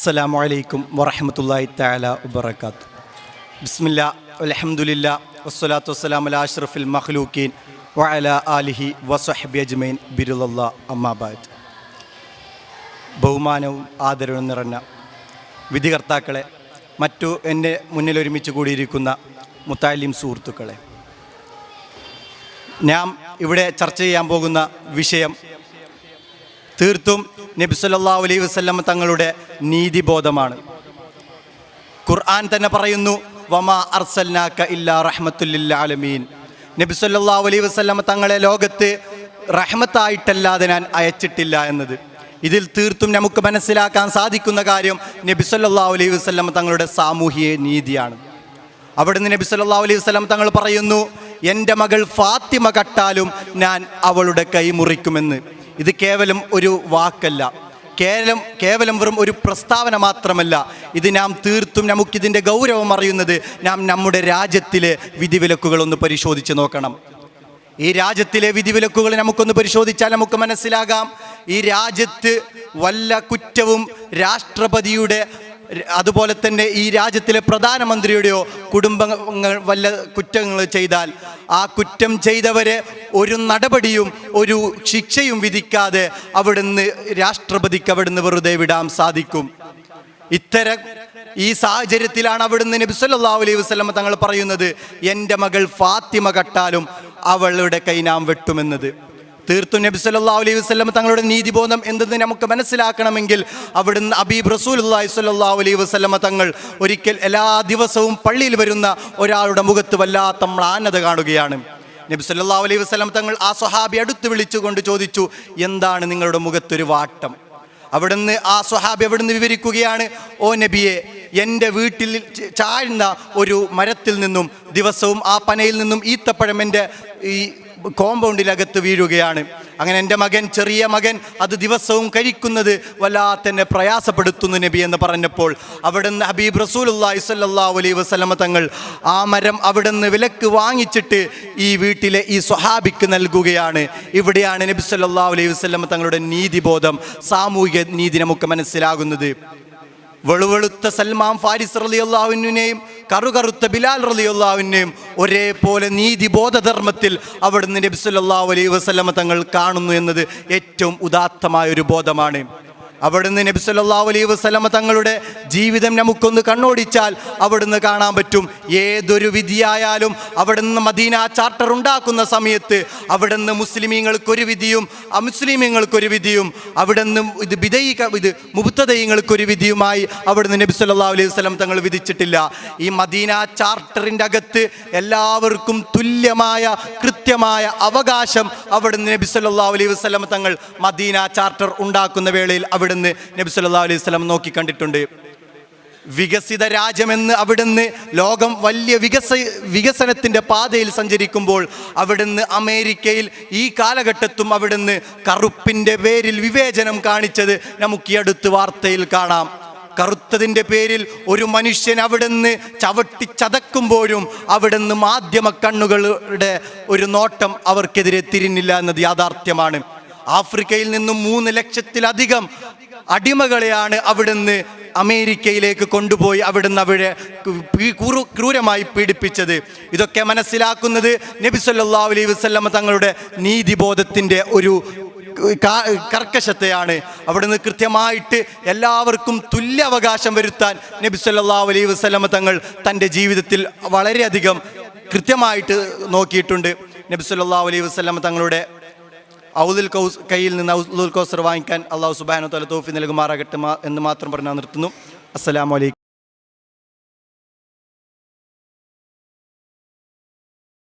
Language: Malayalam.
അസ്സലാമു അലൈക്കും വറഹ്മത്തുള്ളാഹി തആല വബറകാതുഹു. ബിസ്മില്ലാ അൽഹംദുലില്ലാ വസ്സലാത്തു വസ്സലാമു അലാ അഷ്റഫിൽ മഖ്ലൂഖീൻ വഅലാ ആലിഹി വസഹ്ബിഹി അജ്മഈൻ ബിറുല്ലാഹ് അമ്മാ ബഅദ്. ബഹുമാനവും ആദരവും നിറഞ്ഞ വിധികർത്താക്കളെ, മറ്റു എൻ്റെ മുന്നിൽ ഒരുമിച്ച് കൂടിയിരിക്കുന്ന മുത്തഅല്ലിം സുഹൃത്തുക്കളെ, ഞാൻ ഇവിടെ ചർച്ച ചെയ്യാൻ പോകുന്ന വിഷയം തീർത്തും നബി സല്ലല്ലാഹു അലൈഹി വസല്ലം തങ്ങളുടെ നീതിബോധമാണ്. ഖുർആൻ തന്നെ പറയുന്നു, വമാ അർസൽനാക ഇല്ലാ റഹ്മത്തുൽ ലിൽ ആലമീൻ. നബി സല്ലല്ലാഹു അലൈഹി വസല്ലം തങ്ങളെ ലോകത്ത് റഹ്മത്തായിട്ടല്ലാതെ ഞാൻ അയച്ചിട്ടില്ല എന്നത്. ഇതിൽ തീർത്തും നമുക്ക് മനസ്സിലാക്കാൻ സാധിക്കുന്ന കാര്യം നബി സല്ലല്ലാഹു അലൈഹി വസല്ലം തങ്ങളുടെ സാമൂഹിക നീതിയാണ്. അവിടുന്ന് നബി സല്ലല്ലാഹു അലൈഹി വസല്ലം തങ്ങൾ പറയുന്നു, എൻ്റെ മകൾ ഫാത്തിമ കട്ടാലും ഞാൻ അവളുടെ കൈ മുറിക്കുമെന്ന്. ഇത് കേവലം ഒരു വാക്കല്ല, കേവലം വെറും ഒരു പ്രസ്താവന മാത്രമല്ല. ഇത് നാം തീർത്തും നമുക്കിതിൻ്റെ ഗൗരവം അറിയുന്നത് നാം നമ്മുടെ രാജ്യത്തിലെ വിധിവിലക്കുകളൊന്ന് പരിശോധിച്ച് നോക്കണം. ഈ രാജ്യത്തിലെ വിധിവിലക്കുകൾ നമുക്കൊന്ന് പരിശോധിച്ചാൽ നമുക്ക് മനസ്സിലാകാം, ഈ രാജ്യത്ത് വല്ല കുറ്റവും രാഷ്ട്രപതിയുടെ അതുപോലെ തന്നെ ഈ രാജ്യത്തിലെ പ്രധാനമന്ത്രിയുടെയോ കുടുംബങ്ങൾ വല്ല കുറ്റങ്ങൾ ചെയ്താൽ ആ കുറ്റം ചെയ്തവരെ ഒരു നടപടിയും ഒരു ശിക്ഷയും വിധിക്കാതെ അവിടുന്ന് രാഷ്ട്രപതിക്ക് അവിടുന്ന് വെറുതെ വിടാൻ സാധിക്കും. ഈ സാഹചര്യത്തിലാണ് അവിടുന്ന് നബി സല്ലല്ലാഹു അലൈഹി വസല്ലം തങ്ങൾ പറയുന്നത്, എൻ്റെ മകൾ ഫാത്തിമ കട്ടാലും അവളുടെ കൈ നാം വെട്ടുമെന്നത്. തീർത്തും നബി സല്ലല്ലാഹു അലൈഹി വസല്ലം തങ്ങളുടെ നീതിബോധം എന്തെന്ന് നമുക്ക് മനസ്സിലാക്കണമെങ്കിൽ അവിടുന്ന് ഹബീബ് റസൂലുള്ളാഹി സ്വല്ലല്ലാഹു അലൈഹി വസല്ലം തങ്ങൾ ഒരിക്കൽ എല്ലാ ദിവസവും പള്ളിയിൽ വരുന്ന ഒരാളുടെ മുഖത്ത് വല്ലാത്ത മ്ലാനത കാണുകയാണ്. നബി സല്ലല്ലാഹു അലൈഹി വസല്ലം തങ്ങൾ ആ സ്വഹാബി അടുത്ത് വിളിച്ചുകൊണ്ട് ചോദിച്ചു, എന്താണ് നിങ്ങളുടെ മുഖത്തൊരു വാട്ടം? അവിടുന്ന് ആ സ്വഹാബി അവിടുന്ന് വിവരിക്കുകയാണ്, ഓ നബിയെ, എൻ്റെ വീട്ടിൽ ചാഴ്ന്ന ഒരു മരത്തിൽ നിന്നും ദിവസവും ആ പനയിൽ നിന്നും ഈത്തപ്പഴം എൻ്റെ ഈ കോമ്പൗണ്ടിലകത്ത് വീഴുകയാണ്. അങ്ങനെ എൻ്റെ മകൻ, ചെറിയ മകൻ, അത് ദിവസവും കഴിക്കുന്നത് വല്ലാത്തന്നെ പ്രയാസപ്പെടുത്തുന്നു നബി എന്ന് പറഞ്ഞപ്പോൾ അവിടുന്ന് ഹബീബ് റസൂലുള്ളാഹി സ്വല്ലല്ലാഹു അലൈഹി വസല്ലം തങ്ങൾ ആ മരം അവിടുന്ന് വിലക്ക് വാങ്ങിച്ചിട്ട് ഈ വീട്ടിലെ ഈ സ്വഹാബിക്ക് നൽകുകയാണ്. ഇവിടെയാണ് നബി സല്ലല്ലാഹു അലൈഹി വസല്ലം തങ്ങളുടെ നീതിബോധം, സാമൂഹിക നീതി നമുക്ക് മനസ്സിലാകുന്നത്. വെളുവെളുത്ത സൽമാൻ ഫാരിസ് റളിയല്ലാഹു അൻഹുവിനെയും കറുകറുത്ത ബിലാൽ റളിയല്ലാഹു അൻഹുവിനെയും ഒരേപോലെ നീതിബോധധർമ്മത്തിൽ അവിടുന്ന് നബി സല്ലല്ലാഹു അലൈഹി വസല്ലം തങ്ങൾ കാണുന്നു എന്നത് ഏറ്റവും ഉദാത്തമായ ഒരു ബോധമാണ്. അവിടുന്ന് നബി സല്ലല്ലാഹു അലൈഹി വസല്ലം തങ്ങളുടെ ജീവിതം നമുക്കൊന്ന് കണ്ണോടിച്ചാൽ അവിടുന്ന് കാണാൻ പറ്റും, ഏതൊരു വിധിയായാലും അവിടുന്ന് മദീന ചാർട്ടർ ഉണ്ടാക്കുന്ന സമയത്ത് അവിടുന്ന് മുസ്ലിമീങ്ങൾക്കൊരു വിധിയും അമുസ്ലിമീങ്ങൾക്കൊരു വിധിയും അവിടുന്ന് ഇത് മുബ്തദഈങ്ങൾക്കൊരു വിധിയുമായി അവിടുന്ന് നബി സല്ലല്ലാഹു അലൈഹി വസല്ലം തങ്ങൾ വിധിച്ചിട്ടില്ല. ഈ മദീന ചാർട്ടറിൻ്റെ അകത്ത് എല്ലാവർക്കും തുല്യമായ കൃത്യമായ അവകാശം അവിടുന്ന് നബി സല്ലല്ലാഹു അലൈഹി വസല്ലം തങ്ങൾ മദീന ചാർട്ടർ ഉണ്ടാക്കുന്ന വേളയിൽ അവിടുന്ന് നബി സല്ലല്ലാഹു അലൈഹി വസല്ലം നോക്കി കണ്ടിട്ടുണ്ട്. വികസിത രാജ്യമെന്ന് അവിടുന്ന് ലോകം വലിയ വികസനത്തിൻ്റെ പാതയിൽ സഞ്ചരിക്കുമ്പോൾ അവിടുന്ന് അമേരിക്കയിൽ ഈ കാലഘട്ടത്തും അവിടുന്ന് കറുപ്പിൻ്റെ പേരിൽ വിവേചനം കാണിച്ചത് നമുക്ക് ഈ അടുത്ത് വാർത്തയിൽ കാണാം. കറുത്തതിൻ്റെ പേരിൽ ഒരു മനുഷ്യൻ അവിടുന്ന് ചവിട്ടി ചതക്കുമ്പോഴും അവിടുന്ന് മാധ്യമ കണ്ണുകളുടെ ഒരു നോട്ടം അവർക്കെതിരെ തിരിഞ്ഞില്ല എന്നത് യാഥാർത്ഥ്യമാണ്. ആഫ്രിക്കയിൽ നിന്നും 3 ലക്ഷത്തിലധികം അടിമകളെയാണ് അവിടുന്ന് അമേരിക്കയിലേക്ക് കൊണ്ടുപോയി അവിടുന്ന് അവരെ ക്രൂരമായി പീഡിപ്പിച്ചത്. ഇതൊക്കെ മനസ്സിലാക്കുന്നത് നബി സല്ലല്ലാഹു അലൈഹി വസല്ലം തങ്ങളുടെ നീതിബോധത്തിൻ്റെ ഒരു കർക്കശത്തെയാണ്. അവിടുന്ന് കൃത്യമായിട്ട് എല്ലാവർക്കും തുല്യ അവകാശം വരുത്താൻ നബി സല്ലല്ലാഹു അലൈഹി വസല്ലം തങ്ങൾ തൻ്റെ ജീവിതത്തിൽ വളരെയധികം കൃത്യമായിട്ട് നോക്കിയിട്ടുണ്ട്. നബി സല്ലല്ലാഹു അലൈഹി വസല്ലം തങ്ങളുടെ കയ്യിൽ നിന്ന് ഔദുൽ കൗസർ വാങ്ങിക്കാൻ അല്ലാഹു സുബ്ഹാനഹു വ തആല തൗഫീഖ് നൽകുമാറാകട്ടെ എന്ന് മാത്രം പറഞ്ഞ് നിർത്തുന്നു. അസ്സലാമു അലൈക്കും.